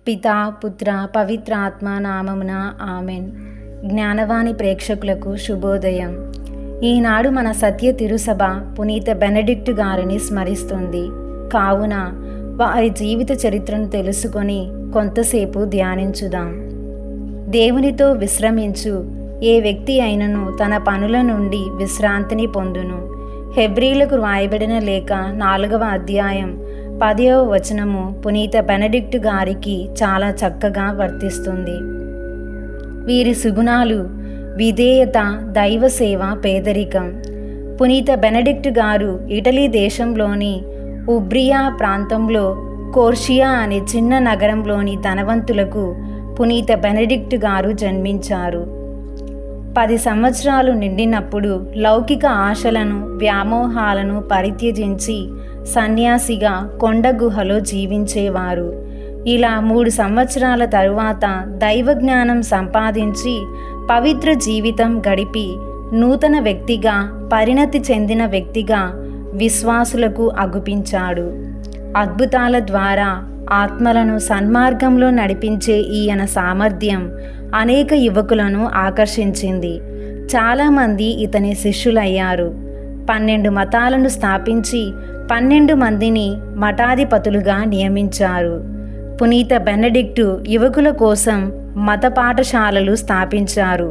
పితా పుత్ర పవిత్ర ఆత్మ నామమున ఆమెన్. జ్ఞానవాణి ప్రేక్షకులకు శుభోదయం. ఈనాడు మన సత్య తిరుసభ పునీత బెనడిక్ట్ గారిని స్మరిస్తుంది. కావున వారి జీవిత చరిత్రను తెలుసుకొని కొంతసేపు ధ్యానించుదాం. దేవునితో విశ్రమించు ఏ వ్యక్తి అయినను తన పనుల నుండి విశ్రాంతిని పొందును. హెబ్రీలకు రాయబడిన లేఖ 4వ అధ్యాయం 10వ వచనము పునీత బెనడిక్ట్ గారికి చాలా చక్కగా వర్తిస్తుంది. వీరి సుగుణాలు విధేయత, దైవ సేవ, పేదరికం. పునీత బెనడిక్ట్ గారు ఇటలీ దేశంలోని ఉబ్రియా ప్రాంతంలో కోర్షియా అనే చిన్న నగరంలోని ధనవంతులకు పునీత బెనడిక్ట్ గారు జన్మించారు. 10 సంవత్సరాలు నిండినప్పుడు లౌకిక ఆశలను, వ్యామోహాలను పరిత్యజించి సన్యాసిగా కొండ గుహలో జీవించేవారు. ఇలా 3 సంవత్సరాల తరువాత దైవజ్ఞానం సంపాదించి పవిత్ర జీవితం గడిపి నూతన వ్యక్తిగా, పరిణతి చెందిన వ్యక్తిగా విశ్వాసులకు అగుపించాడు. అద్భుతాల ద్వారా ఆత్మలను సన్మార్గంలో నడిపించే ఈయన సామర్థ్యం అనేక యువకులను ఆకర్షించింది. చాలామంది ఇతని శిష్యులయ్యారు. 12 మతాలను స్థాపించి 12 మందిని మఠాధిపతులుగా నియమించారు. పునీత బెనడిక్టు యువకుల కోసం మత పాఠశాలలు స్థాపించారు.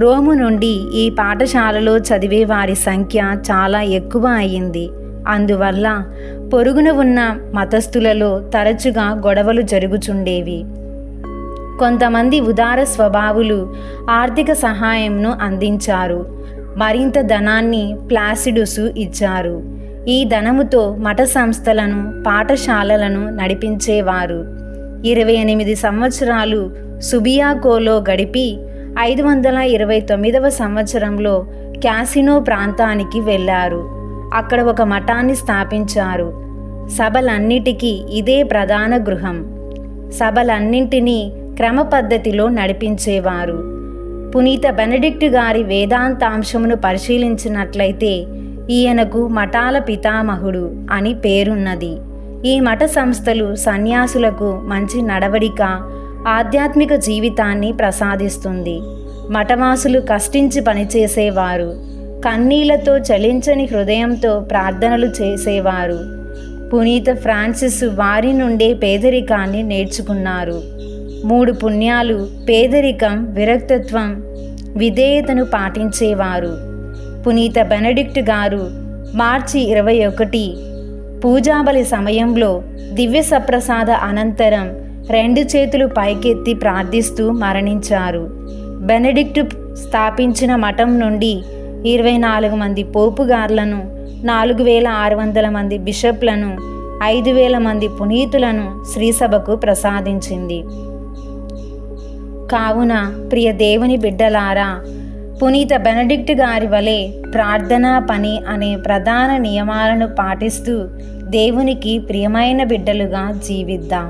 రోము నుండి ఈ పాఠశాలలో చదివే వారి సంఖ్య చాలా ఎక్కువ అయింది. అందువల్ల పొరుగున ఉన్న మతస్థులలో తరచుగా గొడవలు జరుగుచుండేవి. కొంతమంది ఉదార స్వభావులు ఆర్థిక సహాయంను అందించారు. మరింత ధనాన్ని ప్లాసిడుసు ఇచ్చారు. ఈ ధనముతో మఠ సంస్థలను, పాఠశాలలను నడిపించేవారు. 28 సంవత్సరాలు సుబియాకోలో గడిపి 529వ సంవత్సరంలో క్యాసినో ప్రాంతానికి వెళ్ళారు. అక్కడ ఒక మఠాన్ని స్థాపించారు. సభలన్నిటికీ ఇదే ప్రధాన గృహం. సభలన్నింటినీ క్రమ పద్ధతిలో నడిపించేవారు. పునీత బెనడిక్ట్ గారి వేదాంతాంశమును పరిశీలించినట్లయితే ఈయనకు మఠాల పితామహుడు అని పేరున్నది. ఈ మఠ సంస్థలు సన్యాసులకు మంచి నడవడిక, ఆధ్యాత్మిక జీవితాన్ని ప్రసాదిస్తుంది. మఠవాసులు కష్టించి పనిచేసేవారు. కన్నీళ్లతో చలించని హృదయంతో ప్రార్థనలు చేసేవారు. పునీత ఫ్రాన్సిస్ వారి నుండే పేదరికాన్ని నేర్చుకున్నారు. 3 పుణ్యాలు పేదరికం, విరక్తత్వం, విధేయతను పాటించేవారు. పునీత బెనడిక్ట్ గారు మార్చి 21 పూజాబలి సమయంలో దివ్య సప్రసాద అనంతరం 2 చేతులు పైకెత్తి ప్రార్థిస్తూ మరణించారు. బెనడిక్ట్ స్థాపించిన మఠం నుండి 24 మంది పోపుగార్లను, 4600 మంది బిషప్లను, 5000 మంది పునీతులను శ్రీసభకు ప్రసాదించింది. కావున ప్రియ దేవుని బిడ్డలారా, పునీత బెనడిక్ట్ గారి వలె ప్రార్థనా పని అనే ప్రధాన నియమాలను పాటిస్తూ దేవునికి ప్రియమైన బిడ్డలుగా జీవిద్దాం.